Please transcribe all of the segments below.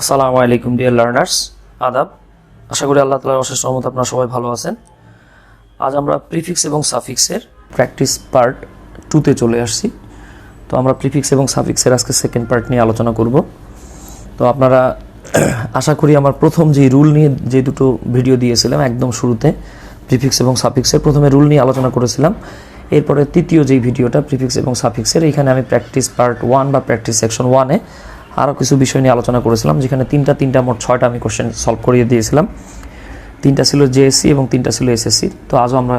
আসসালামু আলাইকুম dear learners, আদাব। আশা করি আল্লাহ তাআলার অশেষ রহমতে আপনারা সবাই ভালো আছেন। আজ আমরা প্রিফিক্স এবং সাফিক্সের প্র্যাকটিস পার্ট 2তে চলে আসছি। তো আমরা প্রিফিক্স এবং সাফিক্সের আজকে সেকেন্ড পার্ট নিয়ে আলোচনা করব। তো আপনারা আশা করি আমার প্রথম যে রুল নিয়ে যে দুটো ভিডিও দিয়েছিলাম একদম শুরুতে, প্রিফিক্স এবং সাফিক্সের প্রথমে রুল নিয়ে আলোচনা করেছিলাম। এরপরে তৃতীয় যেই ভিডিওটা প্রিফিক্স এবং সাফিক্সের, এইখানে আমি প্র্যাকটিস পার্ট 1 বা প্র্যাকটিস সেকশন 1-এ আরও কিছু বিষয় নিয়ে আলোচনা করেছিলাম, যেখানে তিনটা মোট 6টা আমি কোশ্চেন সলভ করিয়ে দিয়েছিলাম। 3টা ছিল জেএসসি এবং 3টা ছিল এসএসসি। তো আজও আমরা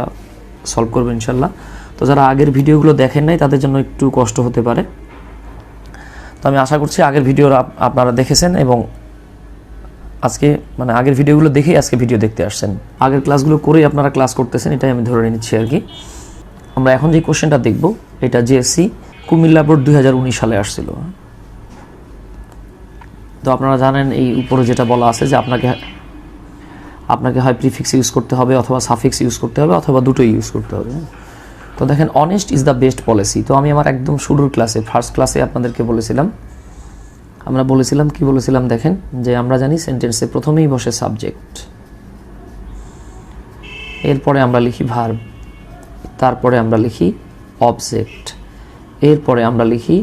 সলভ করবো ইনশাল্লাহ। তো যারা আগের ভিডিওগুলো দেখেন নাই তাদের জন্য একটু কষ্ট হতে পারে। তো আমি আশা করছি আগের ভিডিও আপনারা দেখেছেন এবং আজকে আগের ভিডিওগুলো দেখেই আজকে ভিডিও দেখতে আসছেন। আগের ক্লাসগুলো করেই আপনারা ক্লাস করতেছেন, এটাই আমি ধরে নিচ্ছি আর কি। আমরা এখন যে কোশ্চেনটা দেখব এটা জেএসসি কুমিল্লা বোর্ড 2019 সালে আসছিল। তো আপনারা জানেন এই উপরে যেটা বলা আছে যে আপনাকে হয় প্রিফিক্স ইউজ করতে হবে অথবা সাফিক্স ইউজ করতে হবে অথবা দুটোই ইউজ করতে হবে। তো দেখেন, honest is the best policy. তো আমি আমার একদম শুরুর ক্লাসে ফার্স্ট ক্লাসে আপনাদেরকে বলেছিলাম, কি বলেছিলাম দেখেন, যে আমরা জানি সেন্টেন্সে প্রথমেই বসে সাবজেক্ট, এরপরে আমরা লিখি ভার্ব, তারপরে আমরা লিখি অবজেক্ট, এরপরে আমরা লিখি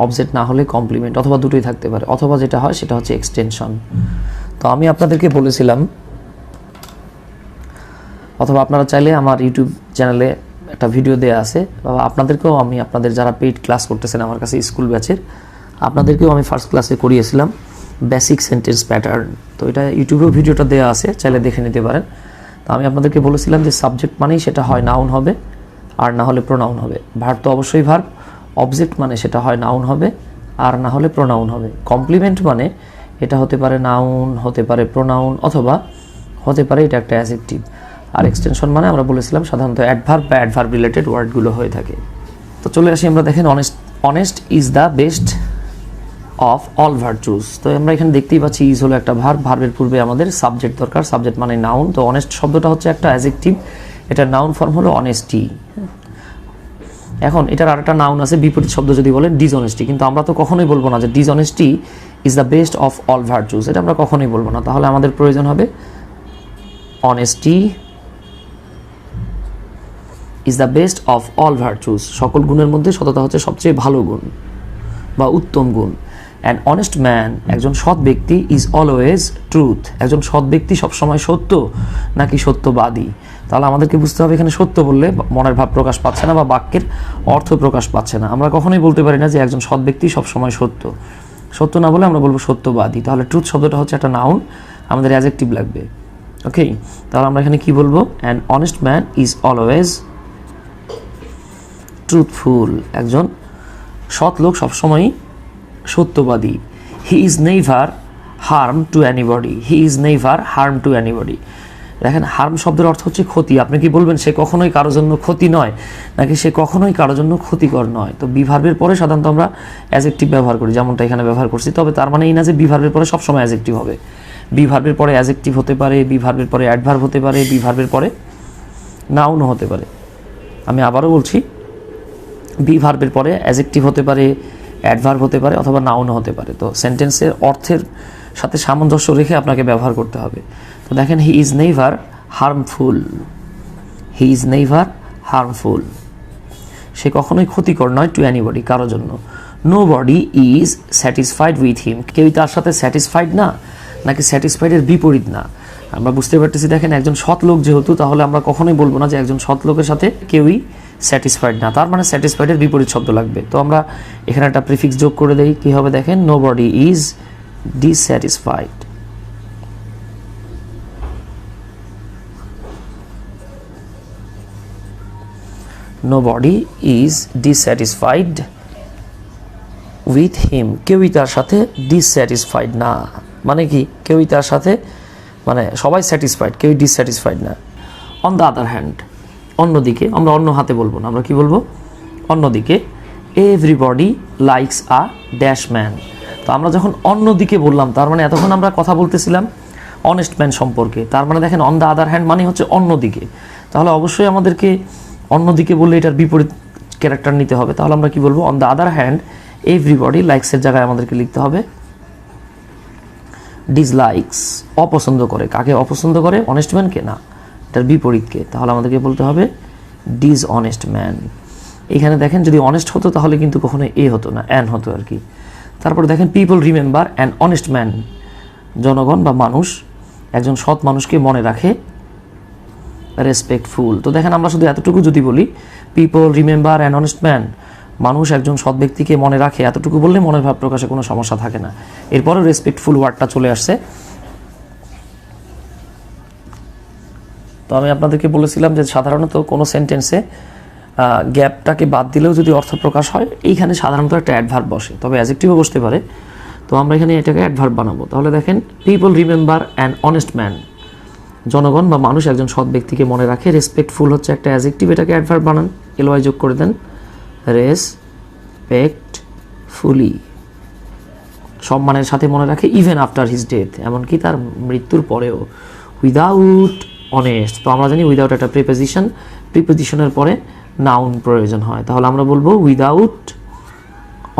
অবজেক্ট না হলে কমপ্লিমেন্ট, অথবা দুটোই থাকতে পারে, অথবা যেটা হয় সেটা হচ্ছে এক্সটেনশন। তো আমি আপনাদেরকে বলেছিলাম, অথবা আপনারা চাইলে আমার ইউটিউব চ্যানেলে একটা ভিডিও দেওয়া আছে, আপনাদেরকেও আমি আপনাদের যারা পেইড ক্লাস করতেছেন আমার কাছে স্কুল ব্যাচের, আপনাদেরকেও আমি ফার্স্ট ক্লাসে করিয়েছিলাম বেসিক সেন্টেন্স প্যাটার্ন। তো এটা ইউটিউবেও ভিডিওটা দেওয়া আছে, চাইলে দেখে নিতে পারেন। তো আমি আপনাদেরকে বলেছিলাম যে সাবজেক্ট মানেই সেটা হয় নাউন হবে আর না হলে প্রোনাউন হবে। ভার্ব তো অবশ্যই ভার্ব। অবজেক্ট মানে সেটা হয় নাউন হবে আর না হলে প্রোনাউন হবে। কমপ্লিমেন্ট মানে এটা হতে পারে নাউন, হতে পারে প্রোনাউন, অথবা হতে পারে এটা একটা অ্যাডজেক্টিভ। আর এক্সটেনশন মানে আমরা বলেছিলাম সাধারণত অ্যাডভার্ব বা অ্যাডভার্ব রিলেটেড ওয়ার্ডগুলো হয়ে থাকে। তো চলে আসি আমরা, দেখেন honest is the best of all virtues. তো আমরা এখানে দেখতেই পাচ্ছি ইজ হলো একটা ভার্ব, ভার্বের পূর্বে আমাদের সাবজেক্ট দরকার, সাবজেক্ট মানে নাউন। তো অনেস্ট শব্দটা হচ্ছে একটা অ্যাডজেক্টিভ, এটা নাউন ফর্ম হলো অনেস্টি। এখন এটার আরেকটা নাউন আছে বিপরীত শব্দ যদি বলেন ডিসঅনেস্টি, কিন্তু আমরা তো কখনোই বলবো না যে dishonesty is the best of all virtues, এটা আমরা কখনোই বলবো না। তাহলে আমাদের প্রয়োজন হবে honesty is the best of all virtues. সকল গুণের মধ্যে সততা হচ্ছে সবচেয়ে ভালো গুণ বা উত্তম গুণ। অ্যান অনেস্ট ম্যান, একজন সৎ ব্যক্তি, ইজ অলওয়েজ ট্রুথ, একজন সৎ ব্যক্তি সবসময় সত্য নাকি সত্যবাদী। তাহলে আমাদেরকে বুঝতে হবে এখানে সত্য বললে মনের ভাব প্রকাশ পাচ্ছে না বা বাক্যের অর্থ প্রকাশ পাচ্ছে না। আমরা কখনোই বলতে পারি না যে একজন সৎ ব্যক্তি সবসময় সত্য না বলে আমরা বলবো সত্যবাদী। তাহলে ট্রুথ শব্দটা হচ্ছে একটা নাউন, আমাদের অ্যাডজেক্টিভ লাগবে। ওকে, তাহলে আমরা এখানে কি বলবো? An honest man is always truthful, একজন সৎ লোক সবসময়ই সত্যবাদী। হি is never harm two anybody, he is never harm two anybody. দেখেন, হার্ম শব্দের অর্থ হচ্ছে ক্ষতি। আপনি কি বলবেন সে কখনোই কারোর জন্য ক্ষতি নয়, নাকি সে কখনোই কারোর জন্য ক্ষতিকর নয়? তো বি ভার্বের পরে সাধারণত আমরা অ্যাডজেক্টিভ ব্যবহার করি, যেমনটা এখানে ব্যবহার করছি। তবে তার মানে এই না যে বি ভার্বের পরে সবসময় অ্যাডজেক্টিভ হবে। বি ভার্বের পরে অ্যাডজেক্টিভ হতে পারে, বি ভার্বের পরে অ্যাডভার্ব হতে পারে, বি ভার্বের পরে নাউনও হতে পারে। আমি আবারও বলছি, বি ভার্বের পরে অ্যাডজেক্টিভ হতে পারে, অ্যাডভার্ব হতে পারে, অথবা নাউনও হতে পারে। তো সেন্টেন্সের অর্থের সাথে সামঞ্জস্য রেখে আপনাকে ব্যবহার করতে হবে। তো দেখেন, he is never harmful, he is never harmful, সে কখনোই ক্ষতিকর নয় টু এনিবডি, কারোর জন্য। Nobody is satisfied with him, কেউই তার সাথে স্যাটিসফাইড না, নাকি স্যাটিসফাইডের বিপরীত না। আমরা বুঝতে পারতেছি, দেখেন একজন সৎ লোক যেহেতু, তাহলে আমরা কখনোই বলবো না যে একজন সৎ লোকের সাথে কেউই স্যাটিসফাইড না, তার মানে স্যাটিসফাইডের বিপরীত শব্দ লাগবে। তো আমরা এখানে একটা প্রিফিক্স যোগ করে দেই, কি হবে দেখেন, nobody is dissatisfied. Nobody is dissatisfied with him, কেউই তার সাথে ডিসস্যাটিসফাইড না, মানে কি কেউই তার সাথে, মানে সবাই স্যাটিসফাইড, কেউই ডিসস্যাটিসফাইড না। অন দ্য আদার হ্যান্ড, অন্যদিকে, আমরা অন্য হাতে বলবো না, আমরা কি বলবো? অন্যদিকে। Everybody likes a dash man. তো আমরা যখন অন্যদিকে বললাম, তার মানে এতক্ষণ আমরা কথা বলতেছিলাম অনেস্ট ম্যান সম্পর্কে। তার মানে দেখেন, অন দ্য আদার হ্যান্ড মানে হচ্ছে অন্যদিকে। তাহলে অবশ্যই আমাদেরকে অন্যদিকে বললে এটার বিপরীত ক্যারেক্টার নিতে হবে। তাহলে আমরা কি বলবো? On the other hand everybody লাইকসের জায়গায় আমাদেরকে লিখতে হবে ডিসলাইকস অপছন্দ করে, কাকে অপছন্দ করে? অনেস্ট ম্যানকে না, এটার বিপরীতকে। তাহলে আমাদেরকে বলতে হবে ডিসঅনেস্ট ম্যান। এখানে দেখেন যদি অনেস্ট হতো তাহলে কিন্তু কখনো এ হতো না, অ্যান হতো আর কি। তারপরে দেখেন people remember an honest man, জনগণ বা মানুষ একজন সৎ মানুষকে মনে রাখে রেসপেক্টফুল। তো দেখেন আমরা শুধু এতটুকু যদি বলি people remember an honest man, মানুষ একজন সৎ ব্যক্তিকে মনে রাখে, এতটুকু বললে মনের ভাব প্রকাশে কোনো সমস্যা থাকে না। এরপরও রেসপেক্টফুল ওয়ার্ডটা চলে আসছে। তো আমি আপনাদেরকে বলেছিলাম যে সাধারণত কোনো সেন্টেন্সে গ্যাপটাকে বাদ দিলেও যদি অর্থ প্রকাশ হয় এইখানে সাধারণত একটা অ্যাডভার্ব বসে, তবে অ্যাডজেক্টিভও বসতে পারে। তো আমরা এখানে এটাকে অ্যাডভার্ব বানাবো। তাহলে দেখেন people remember an honest man, জনগণ বা মানুষ একজন সৎ ব্যক্তিকে মনে রাখে। রেসপেক্টফুল হচ্ছে একটা অ্যাডজেক্টিভ, এটাকে অ্যাডভার্ব বানান, এলওয়াই যোগ করে দেন, রেসপেক্টফুলি, সম্মানের সাথে মনে রাখে, ইভেন আফটার হিজ ডেথ, এমনকি তার মৃত্যুর পরেও। উইদাউট অনেস্ট, তো আমরা জানি উইদাউট একটা প্রিপোজিশন, প্রিপোজিশনের পরে নাউন প্রয়োজন হয়। তাহলে আমরা বলবো উইদাউট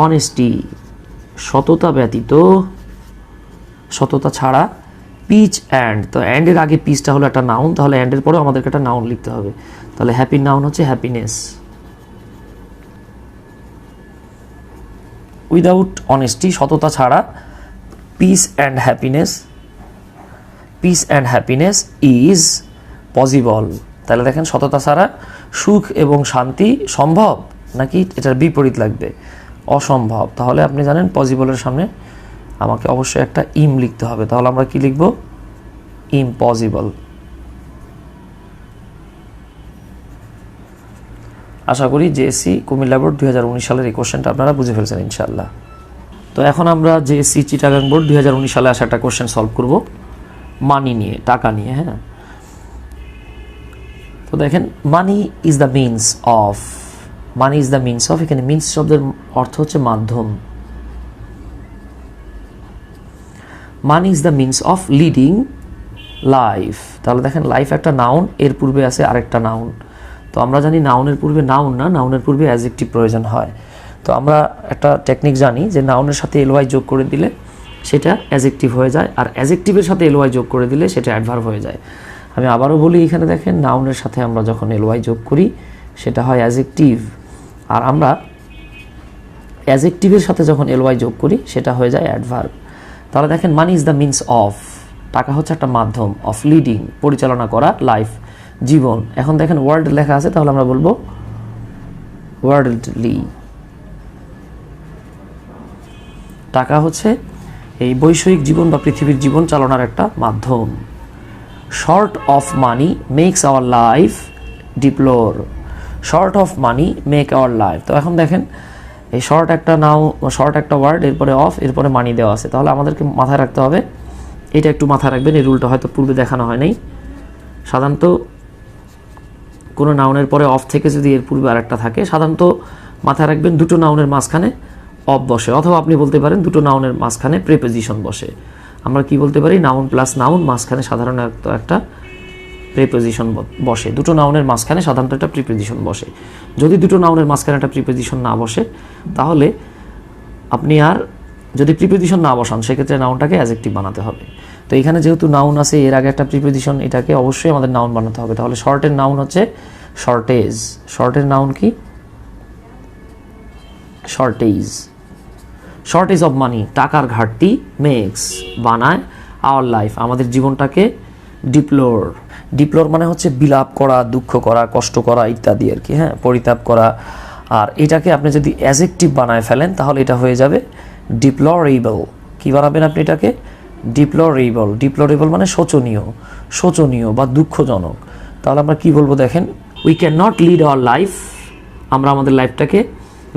অনেস্টি, সততা ব্যতীত, সততা ছাড়া, পিচ অ্যান্ড, তো অ্যান্ডের আগে পিচটা হলো একটা নাউন, তাহলে অ্যান্ডের পরেও আমাদেরকে একটা নাউন লিখতে হবে। তাহলে হ্যাপি নাউন হচ্ছে হ্যাপিনেস। উইদাউট অনেস্টি, সততা ছাড়া, piece and happiness, piece and happiness is possible. তাহলে দেখেন সততা ছাড়া সুখ এবং শান্তি সম্ভব, নাকি এটার বিপরীত লাগবে? অসম্ভব। তাহলে আপনি জানেন পসিবলের সামনে আমাকে অবশ্যই একটা ইম লিখতে হবে। তাহলে আমরা কি লিখব? ইম্পসিবল। আশা করি জেএসসি কুমিল্লা বোর্ড 2019 সালের এই কোশ্চেনটা আপনারা বুঝে ফেলছেন ইনশাআল্লাহ। তো এখন আমরা জেএসসি চিটাগাং বোর্ড 2019 সালে আসা একটা কোশ্চেন সলভ করব মানি নিয়ে, টাকা নিয়ে। হ্যাঁ, তো দেখেন money is the means of, money is the means of, এখানে মিনস শব্দের অর্থ হচ্ছে মাধ্যম। Money is the means of leading life. তাহলে দেখেন লাইফ একটা নাউন, এর পূর্বে আছে আরেকটা নাউন। তো আমরা জানি নাউনের পূর্বে নাউন না, নাউনের পূর্বে অ্যাডজেক্টিভ প্রয়োজন হয়। তো আমরা একটা টেকনিক জানি যে নাউনের সাথে এলওয়াই যোগ করে দিলে সেটা অ্যাডজেক্টিভ হয়ে যায়, আর অ্যাডজেক্টিভের সাথে এলওয়াই যোগ করে দিলে সেটা অ্যাডভার্ব হয়ে যায়। আমি আবারও বলি, এখানে দেখেন নাউনের সাথে আমরা যখন এলওয়াই যোগ করি সেটা হয় অ্যাডজেক্টিভ, আর আমরা অ্যাডজেক্টিভের সাথে যখন এলওয়াই যোগ করি সেটা হয়ে যায় অ্যাডভার্ব। তাহলে দেখেন money is the means of, টাকা হচ্ছে একটা মাধ্যম, অফ লিডিং, পরিচালনা করা, লাইফ, জীবন। এখন দেখেন ওয়ার্ল্ড লেখা আছে, তাহলে আমরা বলবো ওয়ার্ল্ডলি। টাকা হচ্ছে এই বৈষয়িক জীবন বা পৃথিবীর জীবন চালানোর একটা মাধ্যম। Short of money makes our life deplore, short of money make our life. তো এখন দেখেন এই শর্ট একটা শর্ট একটা ওয়ার্ড, এরপরে অফ, এরপরে মানি দেওয়া আছে। তাহলে আমাদেরকে মাথায় রাখতে হবে, এটা একটু মাথায় রাখবেন, এই রুলটা হয়তো পূর্বে দেখানো হয় নাই। সাধারণত কোনো নাউনের পরে অফ থেকে যদি এর পূর্বে আরেকটা থাকে, সাধারণত মাথায় রাখবেন দুটো নাউনের মাঝখানে অফ বসে, অথবা আপনি বলতে পারেন দুটো নাউনের মাঝখানে প্রিপোজিশন বসে। আমরা কি বলতে পারি? নাউন প্লাস নাউন, মাঝখানে সাধারণত একটা প্রিপোজিশন বসে। দুটো নাউনের মাঝখানে সাধারণত একটা প্রিপোজিশন বসে। যদি দুটো নাউনের মাঝখানে একটা প্রিপোজিশন না বসে, তাহলে আপনি আর যদি প্রিপোজিশন না বসান সেক্ষেত্রে নাউনটাকে অ্যাডজেক্টিভ বানাতে হবে। তো এখানে যেহেতু নাউন আছে, এর আগে একটা প্রিপোজিশন, এটাকে অবশ্যই আমাদের নাউন বানাতে হবে। তাহলে শর্টের নাউন হচ্ছে শর্টেজ, শর্টের নাউন কি? শর্টেজ। শর্টেজ অফ মানি, টাকার ঘাটতি, মেক্স বানায়, আওয়ার লাইফ আমাদের জীবনটাকে, ডিপ্লোর, ডিপ্লোর মানে হচ্ছে বিলাপ করা, দুঃখ করা, কষ্ট করা ইত্যাদি আর কি। হ্যাঁ, পরিতাপ করা। আর এটাকে আপনি যদি অ্যাডজেক্টিভ বানায় ফেলেন তাহলে এটা হয়ে যাবে ডিপ্লোরেবল। কি বানাবেন আপনি এটাকে? ডিপ্লোরেবল। ডিপ্লোরেবল মানে শোচনীয়, শোচনীয় বা দুঃখজনক। তাহলে আমরা কি বলবো দেখেন, we can not lead our life, আমরা আমাদের লাইফটাকে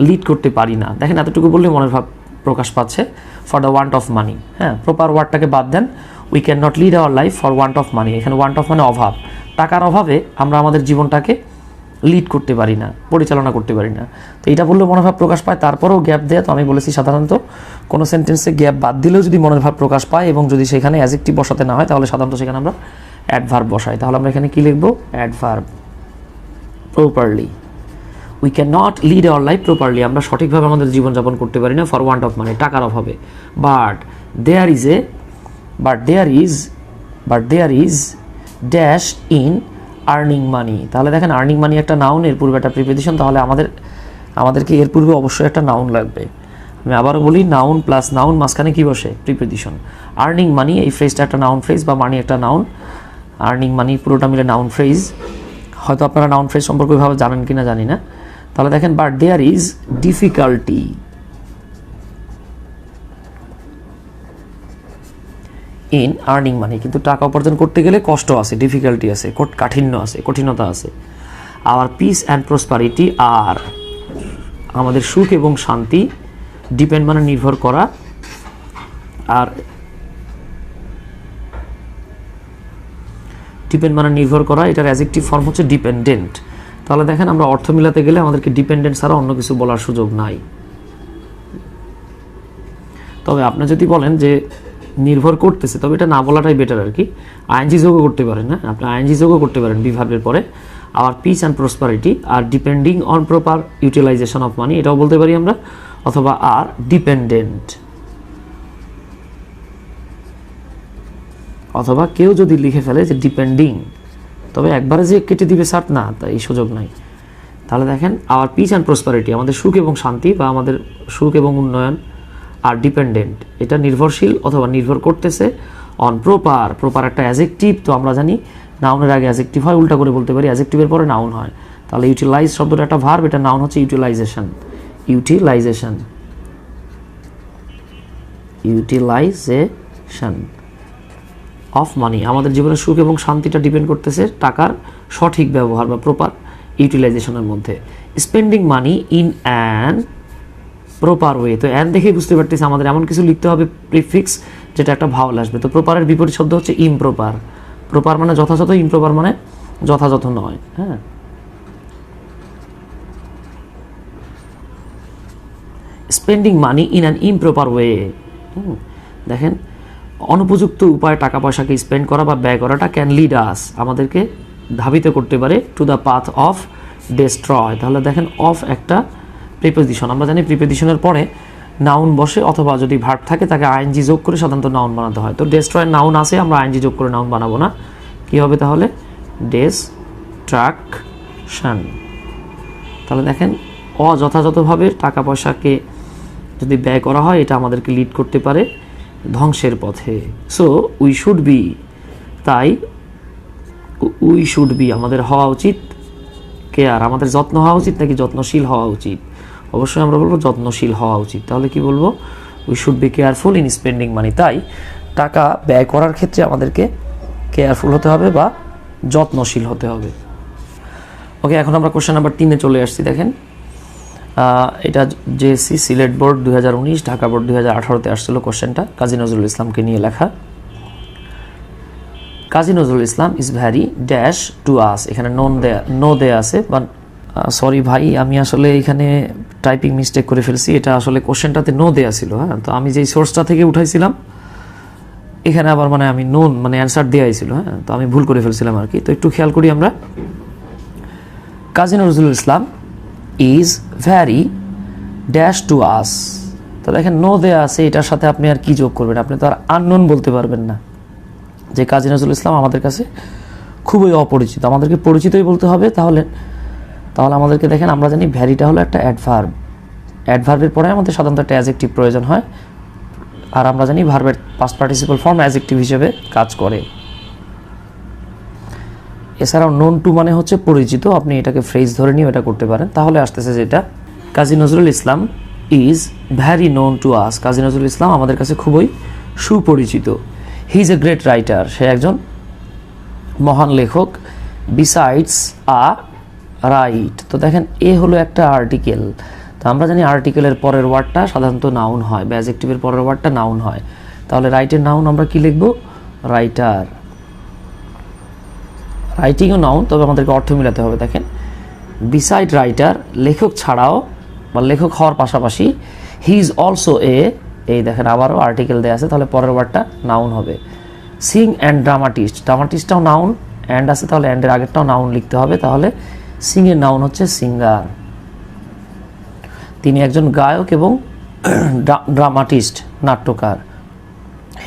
লিড করতে পারি না। দেখেন এতটুকু বললে মনের ভাব প্রকাশ পাচ্ছে, for the want of money. হ্যাঁ, প্রপার ওয়ার্ডটাকে বাদ দেন, we can not lead our life for want of money. এখানে ওয়ান্ট অফ মানে অভাব, টাকার অভাবে আমরা আমাদের জীবনটাকে লিড করতে পারি না, পরিচালনা করতে পারি না। তো এটা বললে মনের ভাব প্রকাশ পায়, তারপরেও গ্যাপ দেয়। তো আমি বলেছি সাধারণত কোনো সেন্টেন্সে গ্যাপ বাদ দিলেও যদি মনের ভাব প্রকাশ পায় এবং যদি সেখানে অ্যাডজেক্টিভ বসাতে না হয় তাহলে সাধারণত সেখানে আমরা অ্যাডভার্ব বসাই। তাহলে আমরা এখানে কি লিখবো? Adverb. Properly, we can not lead our life properly, আমরা সঠিকভাবে আমাদের জীবনযাপন করতে পারি না ফর ওয়ান্ট অফ মানি, টাকার অভাবে। But there is a but there is dash in earning money. তাহলে দেখেন আর্নিং মানি একটা নাউন, এর পূর্বে একটা প্রিপোজিশন, তাহলে আমাদেরকে এর পূর্বে অবশ্যই একটা নাউন লাগবে। আমি আবারও বলি, নাউন প্লাস নাউন মাঝখানে কি বসে? প্রিপোজিশন। আর্নিং মানি এই ফ্রেজটা একটা নাউন ফ্রেজ, বা মানি একটা নাউন। আর্নিং মানি পুরোটা মিলে নাউন ফ্রেজ। হয়তো আপনারা নাউন ফ্রেজ সম্পর্কে ওইভাবে জানেন কিনা জানি না। তাহলে দেখেন, but there is difficulty in earning money, কিন্তু টাকা উপার্জন করতে গেলে কষ্ট আছে, ডিফিকাল্টি আছে, কাঠিন্য আছে, কঠিনতা আছে। আওয়ার পিস অ্যান্ড প্রসপারিটি, আর আমাদের সুখ এবং শান্তি, ডিপেন্ড মানে নির্ভর করা, আর ডিপেন্ড মানে নির্ভর করা, এটার অ্যাডজেক্টিভ ফর্ম হচ্ছে ডিপেন্ডেন্ট। তাহলে দেখেন, আমরা অর্থ মিলাতে গেলে আমাদেরকে ডিপেন্ডেন্ট ছাড়া অন্য কিছু বলার সুযোগ নাই। তবে আপনি যদি বলেন যে নির্ভর করতেছে, তবে এটা না বলাটাই বেটার আর কি। আইএনজি যোগও করতে পারেন, না আপনি আইএনজি যোগও করতে পারেন বি ভার্বের পরে। Our peace and prosperity are depending on proper utilisation of money, এটাও বলতে পারি আমরা। অথবা আর ডিপেন্ডেন্ট, অথবা কেউ যদি লিখে ফেলে যে ডিপেন্ডিং, তবে একবারে যে কেটে দিবে সার্ট না, তা এই সুযোগ নাই। তাহলে দেখেন, আওয়ার পিস অ্যান্ড প্রসপারিটি, আমাদের সুখ এবং শান্তি বা আমাদের সুখ এবং উন্নয়ন, আর ডিপেন্ডেন্ট এটা নির্ভরশীল অথবা নির্ভর করতেছে অন প্রপার একটা অ্যাডজেক্টিভ। তো আমরা জানি নাউনের আগে অ্যাডজেক্টিভ হয়, উল্টা করে বলতে পারি অ্যাডজেক্টিভের পরে নাউন হয়। তাহলে ইউটিলাইজ শব্দটা একটা ভার্ব, এটা নাউন হচ্ছে ইউটিলাইজেশন অফ মানি। আমাদের জীবনের সুখ এবং শান্তিটা ডিপেন্ড করতেছে টাকার সঠিক ব্যবহার বা প্রপার ইউটিলাইজেশনের মধ্যে। Spending money in an proper way, তো অ্যান দেখেই বুঝতে পারতেছি আমাদের এমন কিছু লিখতে হবে প্রিফিক্স যেটা একটা ভাওয়াল আসবে। তো প্রপারের বিপরীত শব্দ হচ্ছে ইমপ্রপার। প্রপার মানে যথাযথ, ইমপ্রপার মানে যথাযথ নয়। হ্যাঁ, spending money in an improper way. দেখেন, অনুপযুক্ত উপায়ে টাকা পয়সাকে স্পেন্ড করা বা ব্যয় করাটা ক্যান লিড আস, আমাদেরকে ধাবিত করতে পারে to the path of destroy. তাহলে দেখেন, অফ একটা প্রিপোজিশন, আমরা জানি প্রিপোজিশনের পরে নাউন বসে, অথবা যদি ভার্ব থাকে তাকে আইএনজি যোগ করে সাধারণত নাউন বানাতে হয়। তো ডেস্ট্রয় নাউন আছে, আমরা আইএনজি যোগ করে নাউন বানাবো না। কি হবে তাহলে? ডেস্ট্রাকশন। তাহলে দেখেন, অযথাযথভাবে টাকা পয়সাকে যদি ব্যয় করা হয়, এটা আমাদেরকে লিড করতে পারে ধ্বংসের পথে। সো উই শুড বি, তাই উই শুড বি আমাদের হওয়া উচিত কেয়ার, আমাদের যত্ন হওয়া উচিত নাকি যত্নশীল হওয়া উচিত? অবশ্যই আমরা বলবো যত্নশীল হওয়া উচিত। তাহলে কি বলবো? We should be careful in spending মানি। তাই টাকা ব্যয় করার ক্ষেত্রে আমাদেরকে কেয়ারফুল হতে হবে বা যত্নশীল হতে হবে। ওকে, এখন আমরা কোশ্চেন নাম্বার 3-এ চলে আসছি। দেখেন, এটা JSC Sylhet board 2019, Dhaka board 2018-তে আসছিল কোশ্চেনটা, কাজী নজরুল ইসলামকে নিয়ে লেখা। Kazi Nazrul Islam is very dash to us, এখানে নো দেয়া আছে, বাট সরি ভাই, আমি আসলে এখানে টাইপিং মিস্টেক করে ফেলছি। এটা আসলে কোশ্চেনটাতে নো দেয়া ছিল। হ্যাঁ, তো আমি যেই সোর্সটা থেকে উঠাইছিলাম এখানে আবার আমি অ্যান্সার দেওয়াই ছিল। হ্যাঁ, তো আমি ভুল করে ফেলছিলাম আর কি। তো একটু খেয়াল করি আমরা। Kazi Nazrul Islam is very dash to us, তো দেখেন নো দেয়া আছে, এটার সাথে আপনি আর কি যোগ করবেন? আপনি তো আর আননোন বলতে পারবেন না যে কাজী নজরুল ইসলাম আমাদের কাছে খুবই অপরিচিত, আমাদেরকে পরিচিতই বলতে হবে। তাহলে আমাদেরকে দেখেন, আমরা জানি ভ্যারিটা হলো একটা অ্যাডভার্বের পরে আমাদের সাধারণত একটা অ্যাডজেক্টিভ প্রয়োজন হয়, আর আমরা জানি ভার্বের পাস্ট পার্টিসিপল ফর্ম অ্যাডজেক্টিভ হিসেবে কাজ করে। এছাড়াও নোন টু মানে হচ্ছে পরিচিত, আপনি এটাকে ফ্রেজ ধরে নিয়ে এটা করতে পারেন। তাহলে আসতেছে যেটা, Kazi Nazrul Islam is very known to us, Kazi Nazrul Islam আমাদের কাছে খুবই সুপরিচিত। He is a great writer, সে একজন মহান লেখক। বিসাইডস আ রাইট, তো দেখেন এ হলো একটা আর্টিকেল। তো আমরা জানি আর্টিকেলের পরের ওয়ার্ডটা সাধারণত নাউন হয়, বা অ্যাডজেক্টিভের পরের ওয়ার্ডটা নাউন হয়। তাহলে রাইটের নাউন আমরা কি লিখব? রাইটার। রাইটিংও নাউন, তবে আমাদেরকে অর্থ মিলাতে হবে। দেখেন, বিসাইড রাইটার, লেখক ছাড়াও বা লেখক হওয়ার পাশাপাশি, হি ইজ অলসো এই দেখেন আবারও আর্টিকেল দেওয়া আছে, তাহলে পরের ওয়ার্ডটা নাউন হবে। সিং অ্যান্ড ড্রামাটিস্ট, ড্রামাটিস্টটাও নাউন, অ্যান্ড আছে, তাহলে অ্যান্ডের আগেরটাও নাউন লিখতে হবে। তাহলে সিংয়ের নাউন হচ্ছে সিঙ্গার, তিনি একজন গায়ক এবং ড্রামাটিস্ট, নাট্যকার।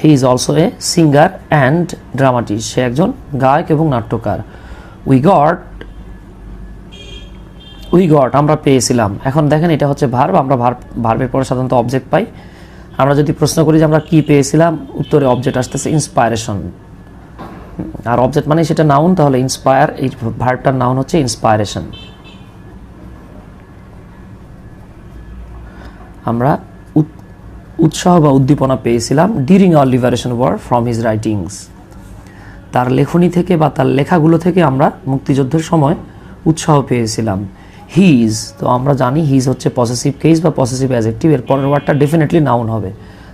He is also a singer and dramatist, সে একজন গায়ক এবং নাট্যকার। উই গট আমরা পেয়েছিলাম। এখন দেখেন এটা হচ্ছে ভার্ব, আমরা ভার্বের পরে সাধারণত অবজেক্ট পাই। আমরা যদি প্রশ্ন করি যে আমরা কি পেয়েছিলাম, উত্তরে অবজেক্ট আসতেছে ইন্সপায়ারেশন, আর অবজেক্ট মানে সেটা নাউন, তাহলে ইন্সপায়ার এই ভার্বটার নাউন হচ্ছে ইন্সপায়ারেশন। আমরা উৎসাহ বা উদ্দীপনা পেয়েছিলাম during our liberation war from his writings, তার লেখনী থেকে বা তার লেখাগুলো থেকে আমরা মুক্তিযুদ্ধের সময় উৎসাহ পেয়েছিলাম। হিজ, তো আমরা জানি হিজ হচ্ছে পসেসিভ কেস বা পসেসিভ অ্যাডজেক্টিভ, এর পরের ওয়ার্ডটা ডেফিনেটলি নাউন হবে,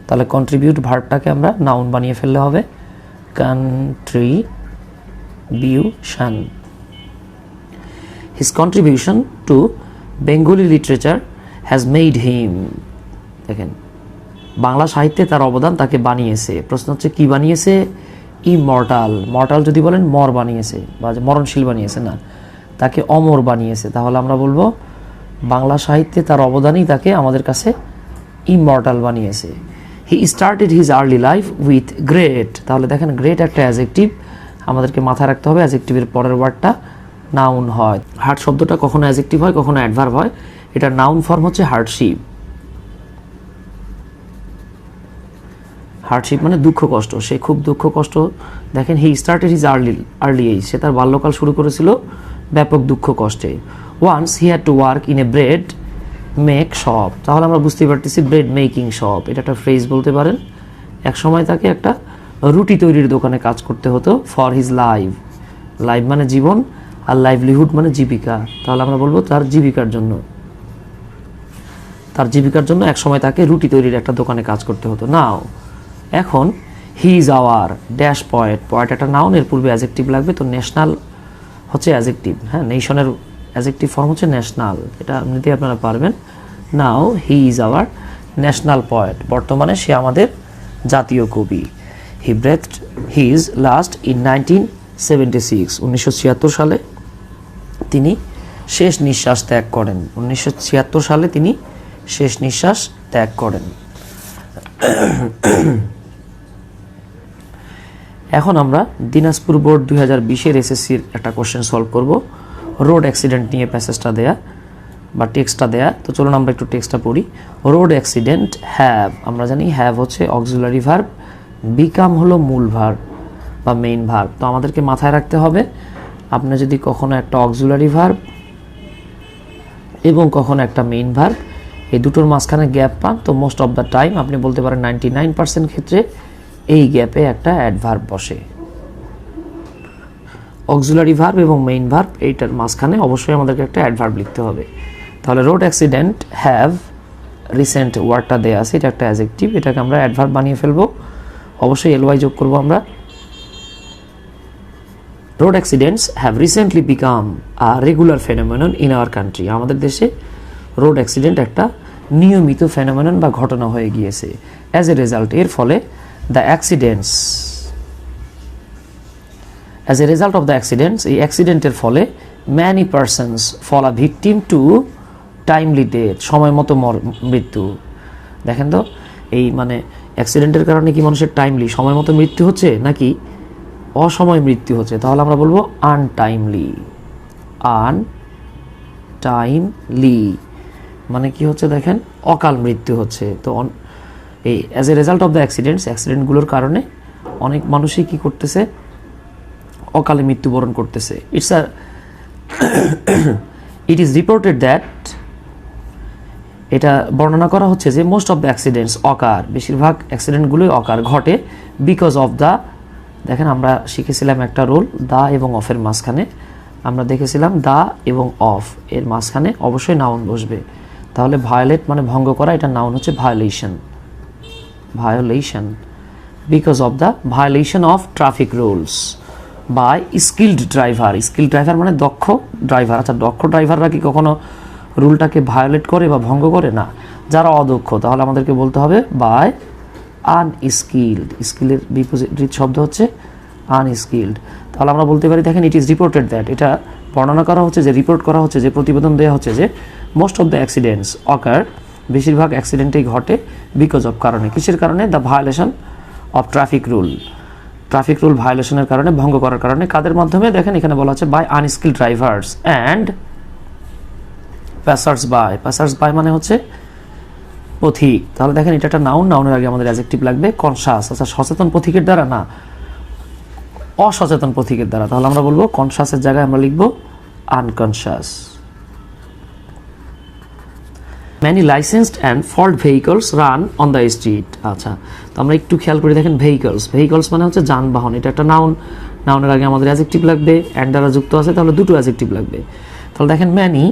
তাহলে কন্ট্রিবিউট ভার্বটাকে আমরা নাউন বানিয়ে ফেললে হবে contribution. His contribution to Bengali literature has made him, দেখেন বাংলা সাহিত্যে তার অবদান তাকে বানিয়েছে। প্রশ্ন হচ্ছে কি বানিয়েছে? ইমর্টাল। মর্টাল যদি বলেন মর বানিয়েছে বা মরণশীল বানিয়েছে, না, তাকে অমর বানিয়েছে। তাহলে আমরা বলবো বাংলা সাহিত্যে তার অবদানই তাকে আমাদের কাছে ইমর্টাল বানিয়েছে। হি started his early life with great, তাহলে দেখেন গ্রেট একটা অ্যাডজেক্টিভ, আমাদেরকে মাথায় রাখতে হবে অ্যাডজেক্টিভের পরের ওয়ার্ডটা নাউন হয়। হার্ট শব্দটা কখনো অ্যাডজেক্টিভ হয়, কখনো অ্যাডভার্ব হয়। এটার নাউন ফর্ম হচ্ছে হার্ডশিপ। হার্ডশিপ মানে দুঃখ কষ্ট, সে খুব দুঃখ কষ্ট। দেখেন he started his early age, সে তার বাল্যকাল শুরু করেছিল ব্যাপক দুঃখ কষ্টে। Once he had to work in a bread make shop, তাহলে আমরা বুঝতে পারতেছি ব্রেড মেকিং শপ, এটা একটা ফ্রেজ বলতে পারেন। এক সময় তাকে একটা রুটি তৈরির দোকানে কাজ করতে হতো। ফর হিজ লাইফ, লাইফ মানে জীবন, আর লাইভলিহুড মানে জীবিকা, তাহলে আমরা বলবো তার জীবিকার জন্য। তার জীবিকার জন্য এক সময় তাকে রুটি তৈরির একটা দোকানে কাজ করতে হতো। নাও এখন he is our dash poet, poet একটা নাউন, এর পূর্বে অ্যাডজেক্টিভ লাগবে, তো ন্যাশনাল হচ্ছে অ্যাডজেক্টিভ। হ্যাঁ, নেশনের অ্যাডজেক্টিভ ফর্ম হচ্ছে ন্যাশনাল, এটা এমনিতেই আপনারা পারবেন। Now he is our national poet, বর্তমানে সে আমাদের জাতীয় কবি। He breathed his last in 1976, 1976 সালে তিনি শেষ নিঃশ্বাস ত্যাগ করেন। 1976 সালে তিনি শেষ নিঃশ্বাস ত্যাগ করেন। এখন আমরা দিনাজপুর বোর্ড 2020-এর এসএসসির একটা কোশ্চেন সলভ করব। রোড অ্যাক্সিডেন্ট নিয়ে প্যাসেজটা দেয়া বা টেক্সটটা দেয়া, তো চলুন আমরা একটু টেক্সটটা পড়ি। রোড অ্যাক্সিডেন্ট হ্যাভ, আমরা জানি হ্যাভ হচ্ছে অক্সিলারি ভার্ব, বিকাম হলো মূল ভার্ব বা মেইন ভার্ব। তো আমাদেরকে মাথায় রাখতে হবে, আপনি যদি কখনো একটা অক্সিলারি ভার্ব এবং কখনো একটা মেইন ভার্ব এই দুটোর মাঝখানে গ্যাপ পান, তো মোস্ট অফ দ্য টাইম আপনি বলতে পারেন 99% ক্ষেত্রে এই গ্যাপে একটা অ্যাডভার্ব বসে। অক্সিলারি ভার্ব এবং মেইন ভার্ব এইটার মাঝখানে অবশ্যই আমাদেরকে একটা অ্যাডভার্ব লিখতে হবে। তাহলে রোড অ্যাক্সিডেন্ট হ্যাভ রিসেন্ট ওয়ার্ডটা দেয়া আছে, এটা একটা অ্যাডজেক্টিভ, এটাকে আমরা অ্যাডভার্ব বানিয়ে ফেলবো। অবশ্যই এলওয়াই যোগ করবো আমরা। Road accidents have recently become a regular phenomenon in our country, আমাদের দেশে রোড অ্যাক্সিডেন্ট একটা নিয়মিত ফেনোমেনন বা ঘটনা হয়ে গিয়েছে। অ্যাজ এ রেজাল্ট, এর ফলে the accidents, as a result of the accidents, এই অ্যাক্সিডেন্টের ফলে many persons fall a victim to timely death, সময় মতো মৃত্যু। দেখেন তো এই মানে অ্যাক্সিডেন্টের কারণে কি মানুষের টাইমলি সময় মতো মৃত্যু হচ্ছে নাকি অসময় মৃত্যু হচ্ছে? তাহলে আমরা বলবো আনটাইমলি। আনটাইমলি মানে কি হচ্ছে দেখেন, অকাল মৃত্যু হচ্ছে। তো এই as a result of the accidents, অ্যাক্সিডেন্টগুলোর কারণে অনেক মানুষই কি করতেছে, অকালে মৃত্যুবরণ করতেছে। ইট ইজ রিপোর্টেড দ্যাট, এটা বর্ণনা করা হচ্ছে যে most of the accidents occur, বেশিরভাগ অ্যাক্সিডেন্টগুলোই অকার ঘটে বিকজ অফ দ্য, দেখেন আমরা শিখেছিলাম একটা রুল, দা এবং অফের মাঝখানে আমরা দেখেছিলাম দা এবং অফ এর মাঝখানে অবশ্যই নাউন বসবে। তাহলে ভায়োলেট মানে ভঙ্গ করা, এটা নাউন হচ্ছে violation. Violation because of the violation of traffic rules by skilled driver. Skilled driver মানে দক্ষ ড্রাইভার। আচ্ছা, দক্ষ ড্রাইভাররা কি কখনো রুলটাকে ভায়োলেট করে বা ভঙ্গ করে? না, যারা অদক্ষ। তাহলে আমাদেরকে বলতে হবে বাই আনস্কিল্ড। স্কিলের বিপরীত শব্দ হচ্ছে আনস্কিল্ড। তাহলে আমরা বলতে পারি দেখেন ইট ইজ রিপোর্টেড দ্যাট, এটা বর্ণনা করা হচ্ছে যে, রিপোর্ট করা হচ্ছে যে, প্রতিবেদন দেওয়া হচ্ছে যে most of the accidents occur, বেশিরভাগ অ্যাক্সিডেন্টেই ঘটে বিকজ অফ কারণে। কিসের কারণে? The violation of traffic rule ভায়োলেশনের কারণে, ভঙ্গ করার কারণে। কাদের মাধ্যমে? দেখেন এখানে বলা হচ্ছে by unskill drivers and passers by মানে হচ্ছে পথিক। তাহলে দেখেন এটা একটা নাউনের আগে আমাদের অ্যাডজেক্টিভ লাগবে কনসাস। আচ্ছা, সচেতন পথিকের দ্বারা না, অসচেতন পথিকের দ্বারা। তাহলে আমরা বলবো কনসাসের জায়গায় আমরা লিখবো unconscious. Many licensed and fault vehicles run on the street. আচ্ছা, তো আমরা একটু খেয়াল করে দেখেন ভেহিকলস মানে হচ্ছে যানবাহন। এটা একটা নাউনের আগে আমাদের অ্যাডজেক্টিভ লাগবে, অ্যান্ড দ্বারা যুক্ত আছে, তাহলে দুটো অ্যাডজেক্টিভ লাগবে। তাহলে দেখেন ম্যানি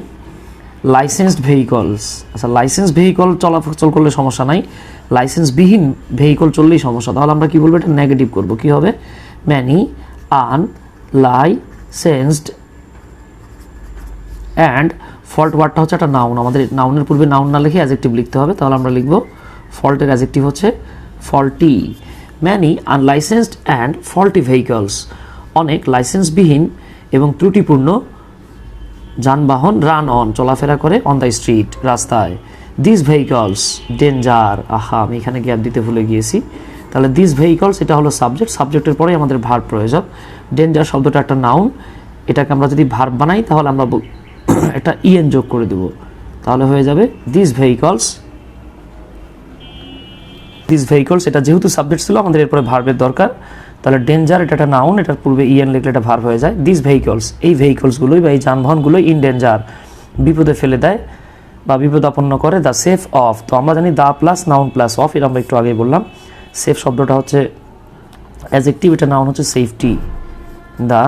লাইসেন্সড ভেহিকলস। আচ্ছা, লাইসেন্স ভেহিকল চলাচল করলে সমস্যা নাই, লাইসেন্সবিহীন ভেহিকল চললেই সমস্যা। তাহলে আমরা কি বলবো? এটা নেগেটিভ করবো। কি হবে? ম্যানি আনলাইসেন্সড অ্যান্ড ফল্ট ওয়ার্ডটা হচ্ছে একটা নাউন, আমাদের নাউনের পূর্বে নাউন না লিখে অ্যাডজেক্টিভ লিখতে হবে। তাহলে আমরা লিখব ফল্টের অ্যাডজেক্টিভ হচ্ছে faulty. Many unlicensed and faulty vehicles, অনেক লাইসেন্সবিহীন এবং ত্রুটিপূর্ণ যানবাহন রান অন চলাফেরা করে অন দ্য স্ট্রিট রাস্তায়। This vehicles danger. আমি এখানে গ্যাপ দিতে ভুলে গিয়েছি। তাহলে দিস ভেহিকলস এটা হলো সাবজেক্টের পরে আমাদের ভার্ব প্রয়োজন। ডেঞ্জার শব্দটা একটা নাউন, এটাকে আমরা যদি ভার্ব বানাই তাহলে আমরা একটা ইএন যোগ করে দেব, তাহলে হয়ে যাবে দিস ভেহিকলস। এটা যেহেতু সাবজেক্ট ছিল আমাদের এরপরে ভার্বের দরকার, তাহলে ডেঞ্জার এটা একটা নাউন, এটার পূর্বে ইএন লিখলে এটা ভার্ব হয়ে যায়। দিস ভেহিকলস, এই ভেহিকলসগুলোই বা এই যানবাহনগুলোই ইন ডেঞ্জার, বিপদে ফেলে দেয় বা বিপদাপন্ন করে। দ্য সেফ অফ, তো আমরা জানি the plus noun plus of, এটা আমরা একটু আগেই বললাম। সেফ শব্দটা হচ্ছে অ্যাডজেক্টিভ, এটা নাউন হচ্ছে safety. The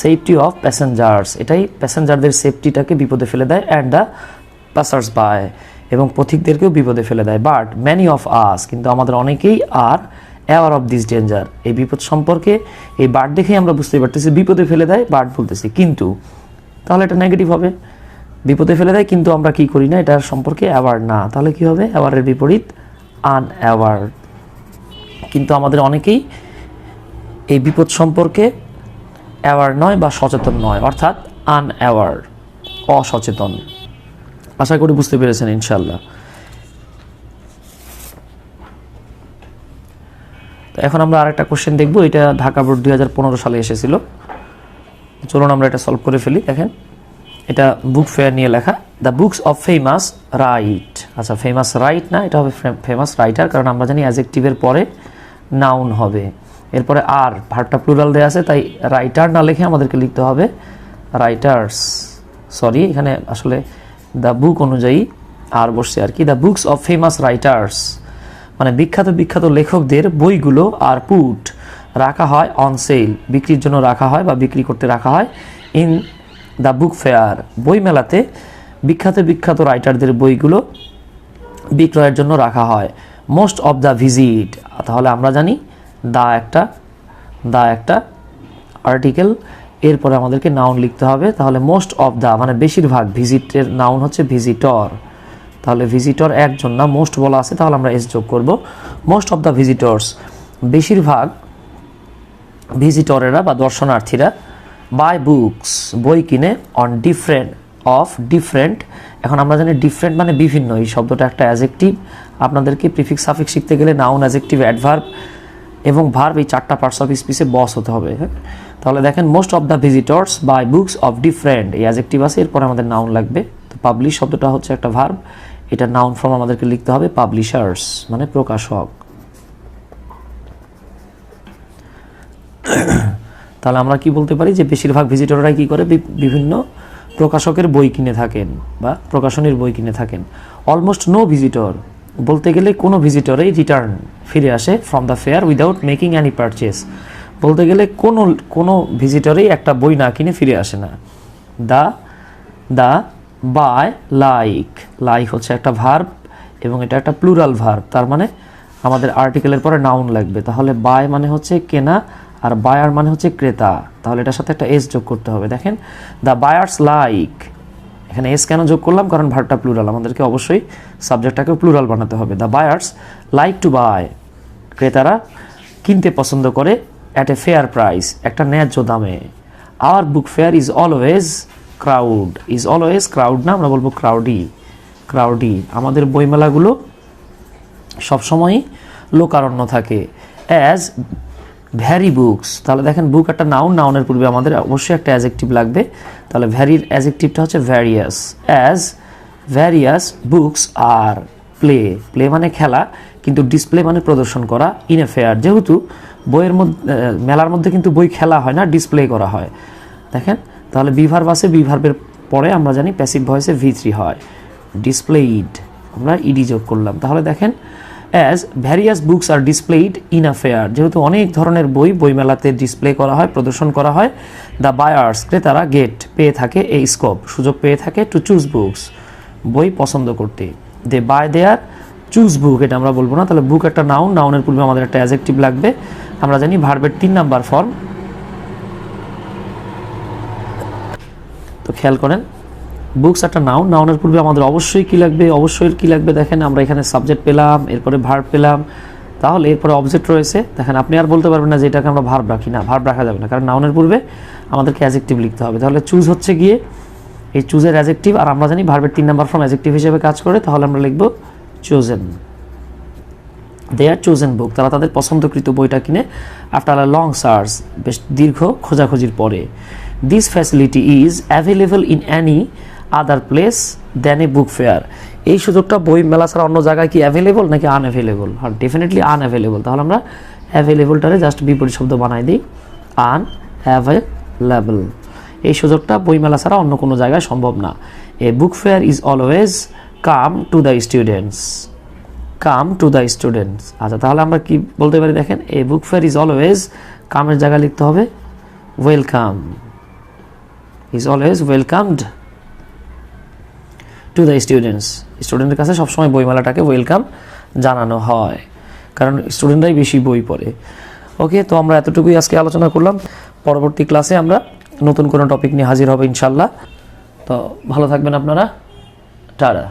safety of passengers, এটাই প্যাসেঞ্জারদের সেফটিটাকে বিপদে ফেলে দেয়। অ্যান্ড দ্য পাসার্স বাই, এবং পথিকদেরকেও বিপদে ফেলে দেয়। বাট ম্যানি অফ আস, কিন্তু আমাদের অনেকেই আর অ্যাওয়ার অফ দিস ডেঞ্জার, এই বিপদ সম্পর্কে এই বার্ড দেখেই আমরা বুঝতে পারতেছি বিপদে ফেলে দেয়, বার্ড বলতেছি কিন্তু, তাহলে এটা নেগেটিভ হবে। বিপদে ফেলে দেয় কিন্তু আমরা কি করি না, এটার সম্পর্কে অ্যাওয়ার না, তাহলে কি হবে? অ্যাওয়ারের বিপরীত আনঅ্যাওয়ার। কিন্তু আমাদের অনেকেই এই বিপদ সম্পর্কে অ্যাওয়ার নয় বা সচেতন নয়, অর্থাৎ আনঅ্যাওয়ার, অসচেতন। আশা করি বুঝতে পেরেছেন ইনশাল্লাহ। তো এখন আমরা আরেকটা কোশ্চেন দেখব, এটা ঢাকা বোর্ড 2015 সালে এসেছিল। চলুন আমরা এটা সলভ করে ফেলি। দেখেন এটা বুক ফেয়ার নিয়ে লেখা, the books of famous right. আচ্ছা, ফেমাস রাইট না, এটা হবে ফেমাস রাইটার, কারণ আমরা জানি অ্যাডজেক্টিভের পরে নাউন হবে, এরপরে আর ভার্বটা প্লুরাল দেওয়া আছে, তাই রাইটার না লিখে আমাদেরকে লিখতে হবে রাইটার্স। সরি, এখানে আসলে দ্য বুক অনুযায়ী আর বসছে আর কি। The books of famous writers মানে বিখ্যাত লেখকদের বইগুলো আর পুট রাখা হয় অন সেল, বিক্রির জন্য রাখা হয় বা বিক্রি করতে রাখা হয়। ইন দ্য বুক ফেয়ার, বই মেলাতে বিখ্যাত রাইটারদের বইগুলো বিক্রয়ের জন্য রাখা হয়। মোস্ট অফ দ্য ভিজিট, তাহলে আমরা জানি দা একটা আর্টিকেল, এরপরে আমাদেরকে নাউন লিখতে হবে। তাহলে মোস্ট অফ দ্য মানে বেশিরভাগ, ভিজিটের নাউন হচ্ছে ভিজিটর, তাহলে ভিজিটর একজন না, মোস্ট বলা আছে, তাহলে আমরা এস যোগ করব। মোস্ট অফ দ্য ভিজিটর্স, বেশিরভাগ ভিজিটরেরা বা দর্শনার্থীরা, বাই বুকস বই কিনে, অন ডিফারেন্ট। এখন আমরা জানি ডিফারেন্ট মানে বিভিন্ন, এই শব্দটা একটা অ্যাডজেক্টিভ। আপনাদেরকে প্রিফিক্স সাফিক্স শিখতে গেলে নাউন, অ্যাডজেক্টিভ, অ্যাডভার্ব এবং ভার্ব, এই 4টা পার্টস অফ স্পিচে বস হতে হবে। তাহলে দেখেন most of the visitors buy books of different, এই অ্যাডজেক্টিভ আছে, এরপরে আমাদের নাউন লাগবে। তো পাবলিশ শব্দটা হচ্ছে একটা ভার্ব, এটা নাউন ফর্ম আমাদেরকে লিখতে হবে পাবলিশার্স মানে প্রকাশক। তাহলে আমরা কি বলতে পারি যে বেশিরভাগ ভিজিটররা কি করে, বিভিন্ন প্রকাশকের বই কিনে থাকেন বা প্রকাশনীর বই কিনে থাকেন। অলমোস্ট নো ভিজিটর, বলতে গেলে কোনো ভিজিটরেই রিটার্ন ফিরে আসে from the fair without making any purchase, বলতে গেলে কোনো ভিজিটরেই একটা বই না কিনে ফিরে আসে না। দ্য বাই লাইক হচ্ছে একটা ভার্ব এবং এটা একটা প্লুরাল ভার্ব, তার মানে আমাদের আর্টিকেলের পরে নাউন লাগবে। তাহলে বাই মানে হচ্ছে কেনা আর বায়ার মানে হচ্ছে ক্রেতা, তাহলে এটার সাথে একটা এস যোগ করতে হবে। দেখেন দ্য বায়ার্স লাইক, এখানে এস কেন যোগ করলাম, কারণ ভার্বটা প্লুরাল, আমাদেরকে অবশ্যই সাবজেক্টটাকে প্লুরাল বানাতে হবে। The buyers like to buy, ক্রেতারা কিনতে পছন্দ করে, অ্যাট এ ফেয়ার প্রাইস, একটা ন্যায্য দামে। Our book fair is always crowd না, আমরা বলবো ক্রাউডি। আমাদের বইমেলাগুলো সবসময়ই লোকারণ্য থাকে। অ্যাজ ভ্যারি বুকস, তাহলে দেখেন বুক একটা নাউন, নাউনের পূর্বে আমাদের অবশ্যই একটা অ্যাজেক্টিভ লাগবে, তাহলে ভ্যারির অ্যাজেক্টিভটা হচ্ছে various. As various books are play, play মানে খেলা, কিন্তু ডিসপ্লে মানে প্রদর্শন করা। ইন এ ফেয়ার, যেহেতু বইয়ের মধ্যে মেলার মধ্যে কিন্তু বই খেলা হয় না, ডিসপ্লে করা হয়। দেখেন তাহলে বিভার্ব আছে, বিভার্বের পরে আমরা জানি প্যাসিভ ভয়েসে V3 হয়। ডিসপ্লেইড, আমরা ইডি যোগ করলাম। তাহলে দেখেন as various books are displayed in a fair, যেহেতু অনেক ধরনের বই বইমেলাতে ডিসপ্লে করা হয়, প্রদর্শন করা হয়। দ্য বায়ার্স, ক্রেতারা গেট পেয়ে থাকে এই স্কোপ, সুযোগ পেয়ে থাকে টু চুজ বুকস, বই পছন্দ করতে। দে বাই দেয়ার চুজ বুক, এটা আমরা বলবো না, তাহলে বুক একটা নাউন, নাউনের পূর্বে আমাদের একটা অ্যাডজেক্টিভ লাগবে। আমরা জানি ভার্বের 3 নাম্বার ফর্ম। তো খেয়াল করেন বুকস একটা নাউন, নাউনের পূর্বে আমাদের অবশ্যই কি লাগবে, অবশ্যই কি লাগবে, দেখেন আমরা এখানে সাবজেক্ট পেলাম, এরপরে ভার্ব পেলাম, তাহলে এরপরে অবজেক্ট রয়েছে। দেখেন আপনি আর বলতে পারবেন না যে এটাকে আমরা ভার্ব রাখি, না ভার্ব রাখা যাবে না, কারণ নাউনের পূর্বে আমাদেরকে অ্যাডজেক্টিভ লিখতে হবে। তাহলে চুজ হচ্ছে গিয়ে এই চুজের অ্যাডজেক্টিভ, আর আমরা জানি ভার্বের 3 নাম্বার ফর্ম অ্যাডজেক্টিভ হিসেবে কাজ করে, তাহলে আমরা লিখব চোজেন। দে আর চোজেন বুক, তারা তাদের পছন্দকৃত বইটা কিনে আফটার আ লং সার্চ, বেশ দীর্ঘ খোঁজাখুঁজির পরে। This facility is available in any other place than a book fair, এই সুযোগটা বই মেলা ছাড়া অন্য জায়গায় কি অ্যাভেলেবল নাকি আনঅ্যাভেলেবল? আর ডেফিনেটলি আনঅ্যাভেলেবল, তাহলে আমরা অ্যাভেলেবলটারে জাস্ট বিপরীত শব্দ বানাই দিই, আনঅ্যাভেলেবল। এই সুযোগটা বই মেলা ছাড়া অন্য কোনো জায়গায় সম্ভব না। A book fair is always come to the students, come to the students. আচ্ছা তাহলে আমরা কি বলতে পারি, দেখেন a book fair is always, কামের জায়গায় লিখতে হবে welcome, is always welcomed to the students, স্টুডেন্টের কাছে সবসময় বইমেলাটাকে ওয়েলকাম জানানো হয়, কারণ স্টুডেন্টরাই বেশি বই পড়ে। ওকে, তো আমরা এতটুকুই আজকে আলোচনা করলাম। পরবর্তী ক্লাসে আমরা নতুন কোনো টপিক নিয়ে হাজির হব ইনশাল্লাহ। তো ভালো থাকবেন আপনারা, টাটা।